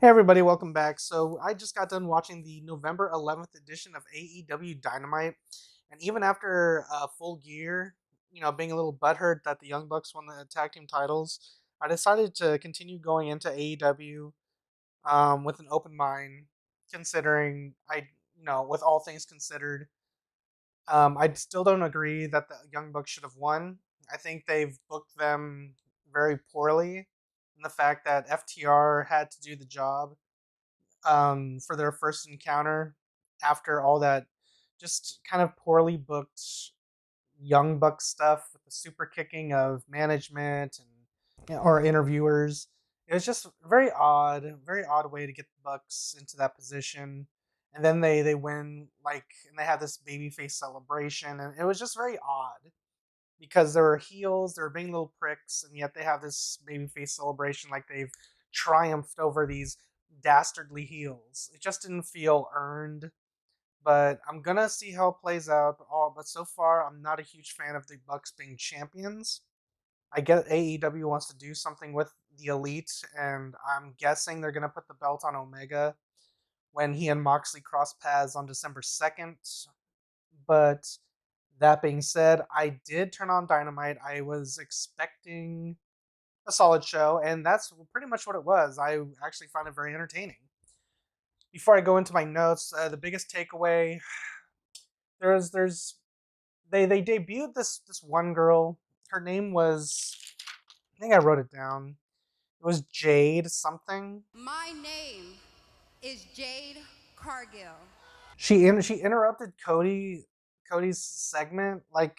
Hey everybody, welcome back. So I just got done watching the November 11th edition of AEW Dynamite, and even after Full Gear, being a little butthurt that the Young Bucks won the tag team titles, I decided to continue going into AEW with an open mind, considering with all things considered, I still don't agree that the Young Bucks should have won. I think they've booked them very poorly, in the fact that FTR had to do the job for their first encounter after all that just kind of poorly booked young buck stuff with the super kicking of management and or interviewers. It was just very odd way to get the Bucks into that position. And then they win and they have this babyface celebration, and it was just very odd because they were heels, they were being little pricks, and yet they have this babyface celebration like they've triumphed over these dastardly heels. It just didn't feel earned, but I'm gonna see how it plays out. But so far, I'm not a huge fan of the Bucks being champions. I get AEW wants to do something with the Elite, and I'm guessing they're gonna put the belt on Omega when he and Moxley cross paths on December 2nd. But that being said, I did turn on Dynamite. I was expecting a solid show, and that's pretty much what it was. I actually found it very entertaining. Before I go into my notes, the biggest takeaway there's they debuted this one girl. Her name was, I think I wrote it down. It was Jade something. My name is Jade Cargill. She interrupted Cody's segment. I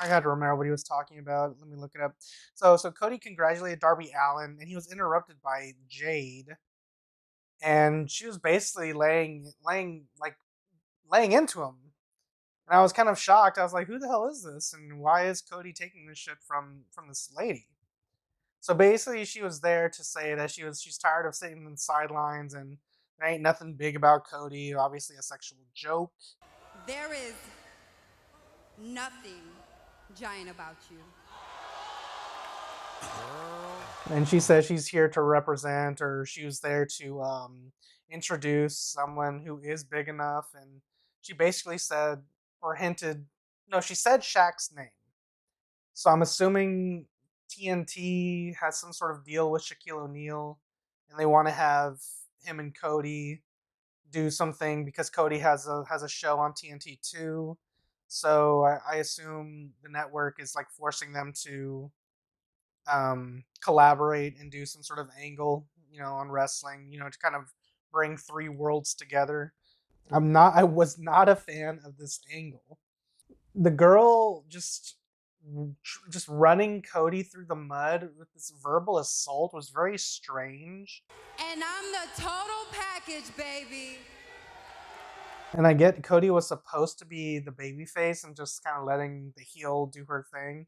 got to remember what he was talking about. Let me look it up. So Cody congratulated Darby Allin, and he was interrupted by Jade, and she was basically laying into him. And I was kind of shocked. I was like, "Who the hell is this? And why is Cody taking this shit from this lady?" So basically, she was there to say that she's tired of sitting in the sidelines, and there ain't nothing big about Cody. Obviously, a sexual joke. There is nothing giant about you. And she says she's here to represent, or she was there to introduce someone who is big enough. And she basically said, or hinted, no, she said Shaq's name. So I'm assuming TNT has some sort of deal with Shaquille O'Neal, and they want to have him and Cody do something because Cody has a show on TNT too. So I assume the network is like forcing them to collaborate and do some sort of angle, on wrestling, to kind of bring three worlds together. I was not a fan of this angle. The girl just running Cody through the mud with this verbal assault was very strange. And I'm the total package, baby. And I get Cody was supposed to be the babyface and just kind of letting the heel do her thing,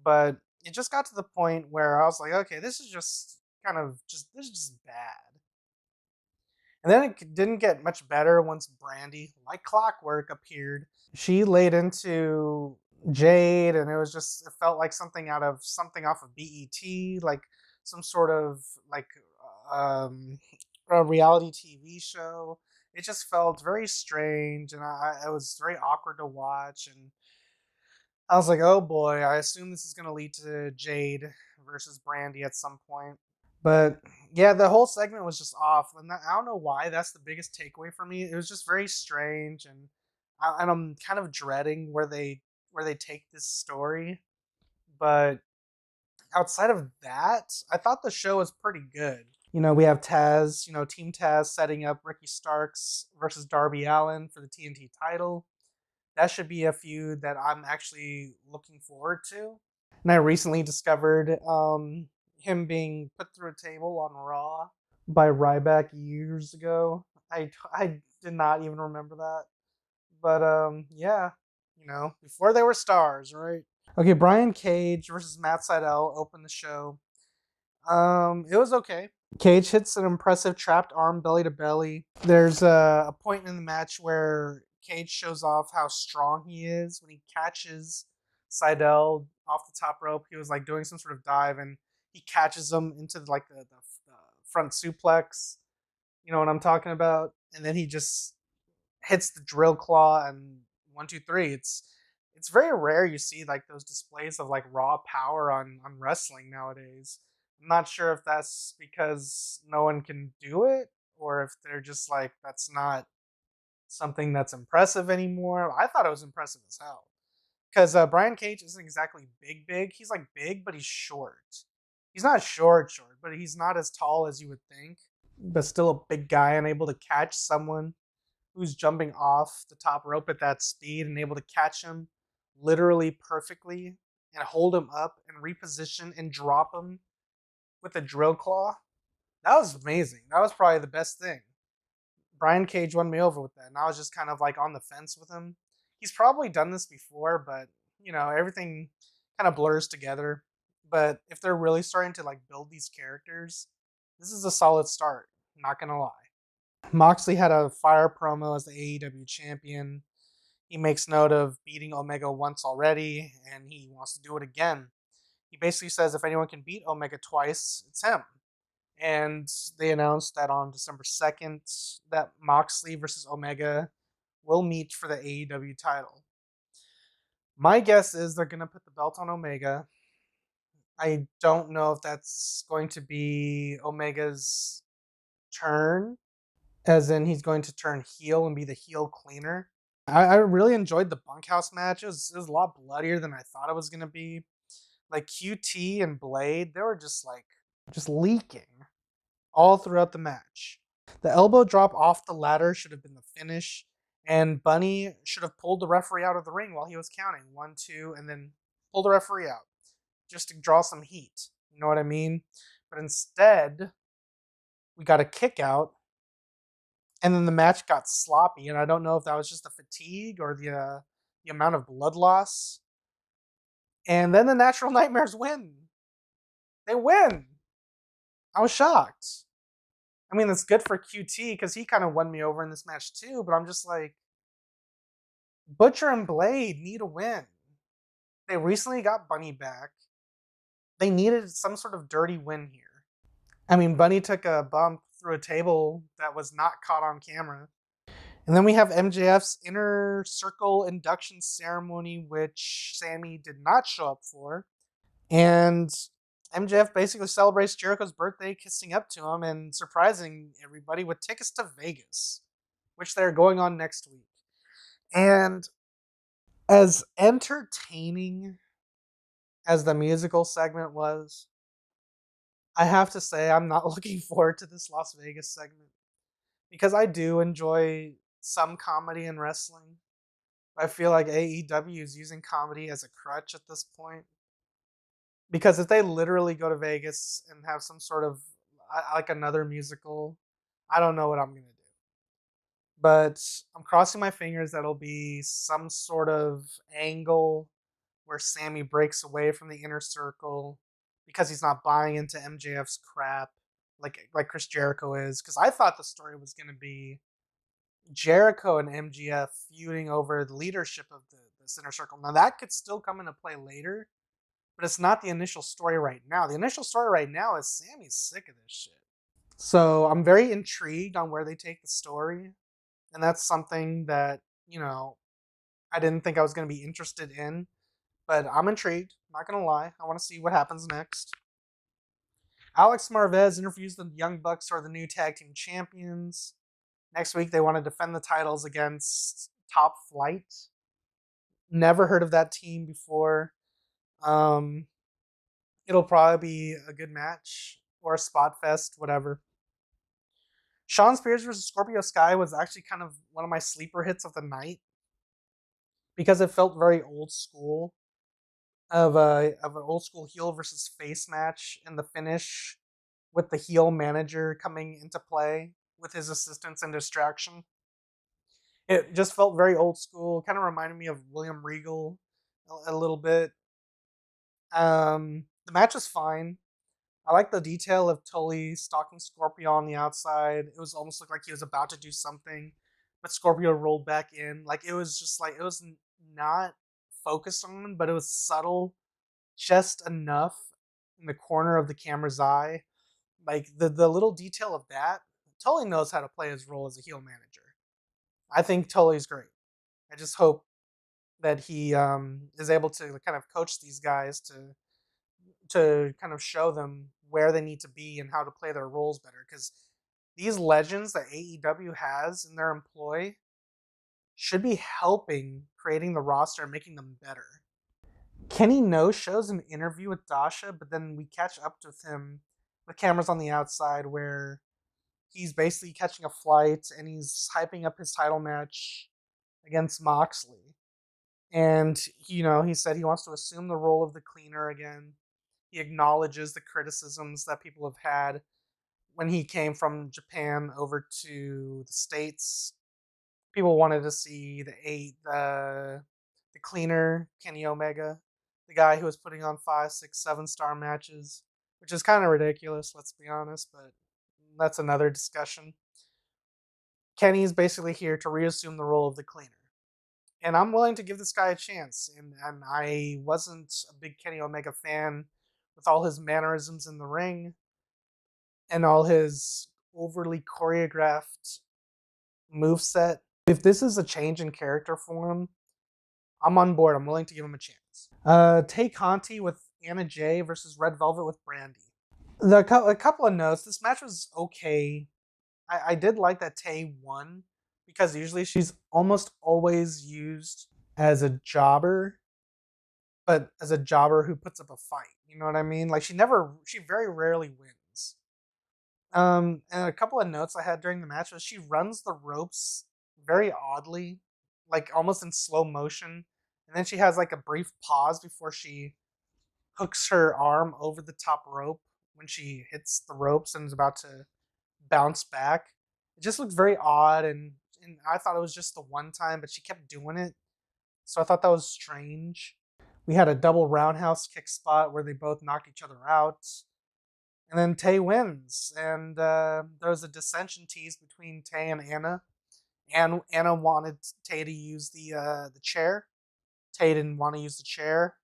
but it just got to the point where I was like, okay, this is just this is just bad. And then it didn't get much better once Brandy, like clockwork, appeared. She laid into Jade, and it felt like something off of BET, like some sort of um, a reality TV show. It just felt very strange, and it was very awkward to watch. And I was like, oh boy, I assume this is going to lead to Jade versus Brandy at some point. But yeah, the whole segment was just off, and I don't know why. That's the biggest takeaway for me. It was just very strange, and I'm kind of dreading where they take this story. But outside of that, I thought the show was pretty good. We have Taz, Team Taz setting up Ricky Starks versus Darby Allin for the TNT title. That should be a feud that I'm actually looking forward to. And I recently discovered him being put through a table on Raw by Ryback years ago. I did not even remember that. But yeah, before they were stars, right? Okay, Brian Cage versus Matt Sydal opened the show. It was okay. Cage hits an impressive trapped arm belly to belly. There's a point in the match where Cage shows off how strong he is when he catches Sydal off the top rope. He was like doing some sort of dive, and he catches him into the front suplex. You know what I'm talking about? And then he just hits the drill claw and 1, 2, 3. It's very rare you see like those displays of like raw power on wrestling nowadays. I'm not sure if that's because no one can do it or if they're just like that's not something that's impressive anymore. I thought it was impressive as hell because Brian Cage isn't exactly big. He's like big, but he's short. He's not short, but he's not as tall as you would think. But still a big guy and able to catch someone who's jumping off the top rope at that speed and able to catch him literally perfectly and hold him up and reposition and drop him with a drill claw. That was amazing. That was probably the best thing. Brian Cage won me over with that, and I was just kind of like on the fence with him. He's probably done this before, but you know everything kind of blurs together. But if they're really starting to like build these characters, this is a solid start. Not gonna lie. Moxley had a fire promo as the AEW champion. He makes note of beating Omega once already, and he wants to do it again. He basically says if anyone can beat Omega twice, it's him. And they announced that on December 2nd that Moxley versus Omega will meet for the AEW title. My guess is they're going to put the belt on Omega. I don't know if that's going to be Omega's turn, as in he's going to turn heel and be the heel cleaner. I really enjoyed the bunkhouse match. It was a lot bloodier than I thought it was going to be. Like QT and Blade, they were just leaking all throughout the match. The elbow drop off the ladder should have been the finish, and Bunny should have pulled the referee out of the ring while he was counting 1, 2, and then pull the referee out just to draw some heat. You know what I mean? But instead, we got a kick out, and then the match got sloppy. And I don't know if that was just the fatigue or the amount of blood loss. And then the Natural Nightmares win. They win. I was shocked. I mean, that's good for QT because he kind of won me over in this match too. But I'm just like, Butcher and Blade need a win. They recently got Bunny back. They needed some sort of dirty win here. I mean, Bunny took a bump through a table that was not caught on camera. And then we have MJF's Inner Circle induction ceremony, which Sammy did not show up for. And MJF basically celebrates Jericho's birthday, kissing up to him and surprising everybody with tickets to Vegas, which they're going on next week. And as entertaining as the musical segment was, I have to say I'm not looking forward to this Las Vegas segment because I do enjoy some comedy in wrestling. I feel like AEW is using comedy as a crutch at this point. Because if they literally go to Vegas and have some sort of like another musical, I don't know what I'm gonna do. But I'm crossing my fingers that it'll be some sort of angle where Sammy breaks away from the inner circle because he's not buying into MJF's crap like Chris Jericho is. Because I thought the story was gonna be Jericho and MJF feuding over the leadership of this inner circle. Now that could still come into play later, but it's not the initial story right now. The initial story right now is Sammy's sick of this shit. So I'm very intrigued on where they take the story. And that's something that, I didn't think I was going to be interested in. But I'm intrigued. Not going to lie. I want to see what happens next. Alex Marvez interviews the Young Bucks, who are the new tag team champions. Next week, they want to defend the titles against Top Flight. Never heard of that team before. It'll probably be a good match or a spot fest, whatever. Shawn Spears versus Scorpio Sky was actually kind of one of my sleeper hits of the night because it felt very old school of an old school heel versus face match in the finish with the heel manager coming into play with his assistance and distraction. It just felt very old school, kind of reminded me of William Regal a little bit. The match was fine. I like the detail of Tully stalking Scorpio on the outside. It was almost looked like he was about to do something, but Scorpio rolled back in. Like it was just like it was not focused on, but it was subtle, just enough in the corner of the camera's eye Like the little detail of that, Tully knows how to play his role as a heel manager. I think Tully's great. I just hope that he is able to kind of coach these guys to kind of show them where they need to be and how to play their roles better. Because these legends that AEW has in their employ should be helping creating the roster and making them better. Kenny no shows an interview with Dasha, but then we catch up with him with cameras on the outside where he's basically catching a flight and he's hyping up his title match against Moxley. And, he said he wants to assume the role of the cleaner again. He acknowledges the criticisms that people have had when he came from Japan over to the States. People wanted to see the cleaner, Kenny Omega, the guy who was putting on 5, 6, 7-star matches, which is kind of ridiculous, let's be honest, but that's another discussion. Kenny's basically here to reassume the role of the cleaner. And I'm willing to give this guy a chance. And I wasn't a big Kenny Omega fan with all his mannerisms in the ring and all his overly choreographed moveset. If this is a change in character for him, I'm on board. I'm willing to give him a chance. Tay Conti with Anna Jay versus Red Velvet with Brandy. A couple of notes. This match was okay. I did like that Tay won because usually she's almost always used as a jobber, but as a jobber who puts up a fight. You know what I mean? Like she very rarely wins. And a couple of notes I had during the match was she runs the ropes very oddly, like almost in slow motion, and then she has like a brief pause before she hooks her arm over the top rope when she hits the ropes and is about to bounce back. It just looks very odd, and I thought it was just the one time, but she kept doing it, so I thought that was strange. We had a double roundhouse kick spot where they both knocked each other out. And then Tay wins, and there was a dissension tease between Tay and Anna. And Anna wanted Tay to use the chair. Tay didn't want to use the chair.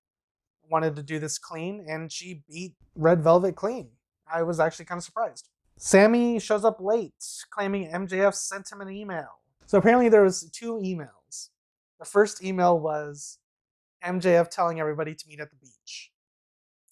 Wanted to do this clean, and she beat Red Velvet clean. I was actually kind of surprised. Sammy shows up late, claiming MJF sent him an email. So apparently there was 2 emails. The first email was MJF telling everybody to meet at the beach.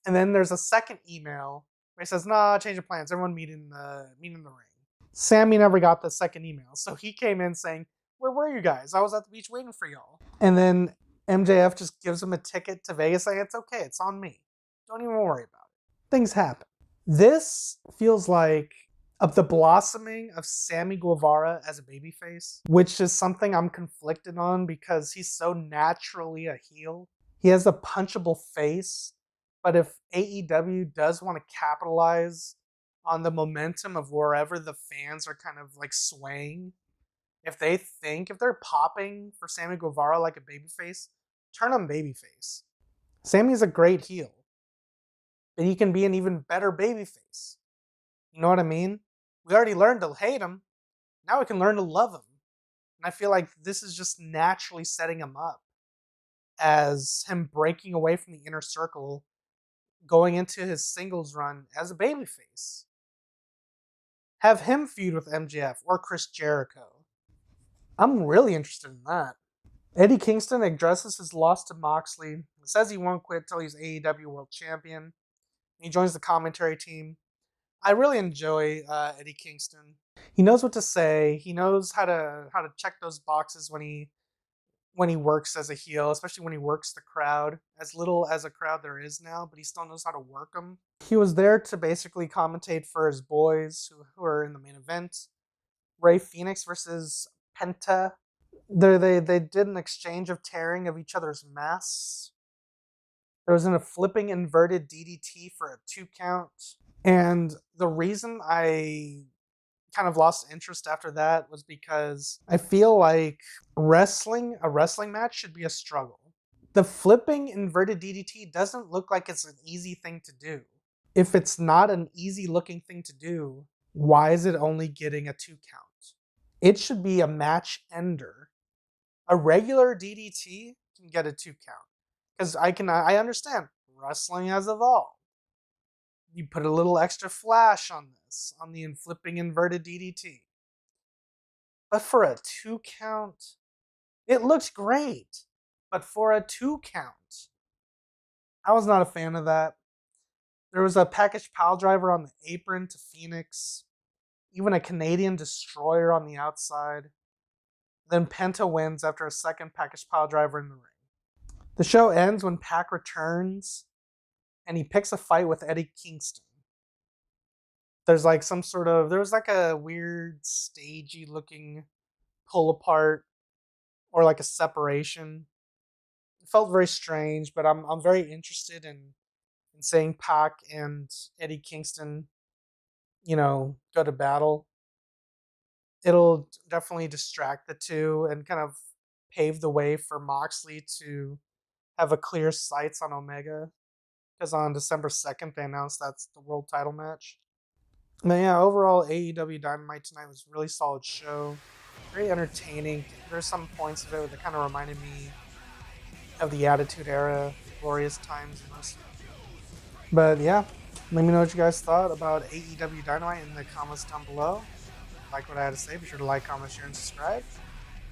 And then there's a second email where he says, "Nah, change of plans. Everyone meet in the ring." Sammy never got the second email, so he came in saying, "Where were you guys? I was at the beach waiting for y'all." And then MJF just gives him a ticket to Vegas, saying, "It's okay. It's on me. Don't even worry about it. Things happen." This feels like of the blossoming of Sammy Guevara as a babyface, which is something I'm conflicted on because he's so naturally a heel. He has a punchable face, but if AEW does want to capitalize on the momentum of wherever the fans are kind of like swaying, if they're popping for Sammy Guevara like a babyface, turn him babyface. Sammy's a great heel, but he can be an even better babyface. You know what I mean? We already learned to hate him. Now we can learn to love him. And I feel like this is just naturally setting him up as him breaking away from the inner circle, going into his singles run as a babyface. Have him feud with MJF or Chris Jericho. I'm really interested in that. Eddie Kingston addresses his loss to Moxley, says he won't quit till he's AEW World Champion. He joins the commentary team. I really enjoy Eddie Kingston. He knows what to say. He knows how to check those boxes when he works as a heel, especially when he works the crowd. As little as a crowd there is now, but he still knows how to work them. He was there to basically commentate for his boys who are in the main event. Ray Phoenix versus Penta. They did an exchange of tearing of each other's masks. There was a flipping inverted DDT for a 2 count. And the reason I kind of lost interest after that was because I feel like a wrestling match should be a struggle. The flipping inverted DDT doesn't look like it's an easy thing to do. If it's not an easy looking thing to do, why is it only getting a 2 count? It should be a match ender. A regular DDT can get a 2 count. Because I understand wrestling has evolved. You put a little extra flash on this, on the flipping inverted DDT. But for a 2 count, it looked great. But for a 2 count, I was not a fan of that. There was a package pile driver on the apron to Phoenix, even a Canadian destroyer on the outside. Then Penta wins after a second package pile driver in the ring. The show ends when Pac returns and he picks a fight with Eddie Kingston. There's like there was like a weird stagey looking pull apart or like a separation. It felt very strange, but I'm very interested in seeing Pac and Eddie Kingston, go to battle. It'll definitely distract the two and kind of pave the way for Moxley to have a clear sights on Omega. Because on December 2nd, they announced that's the world title match. But yeah, overall, AEW Dynamite tonight was a really solid show. Very entertaining. There's some points of it that kind of reminded me of the Attitude Era, glorious times in wrestling. But yeah, let me know what you guys thought about AEW Dynamite in the comments down below. Like what I had to say, be sure to like, comment, share, and subscribe.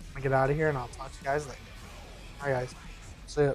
I'm gonna get out of here, and I'll talk to you guys later. Alright, guys. See ya.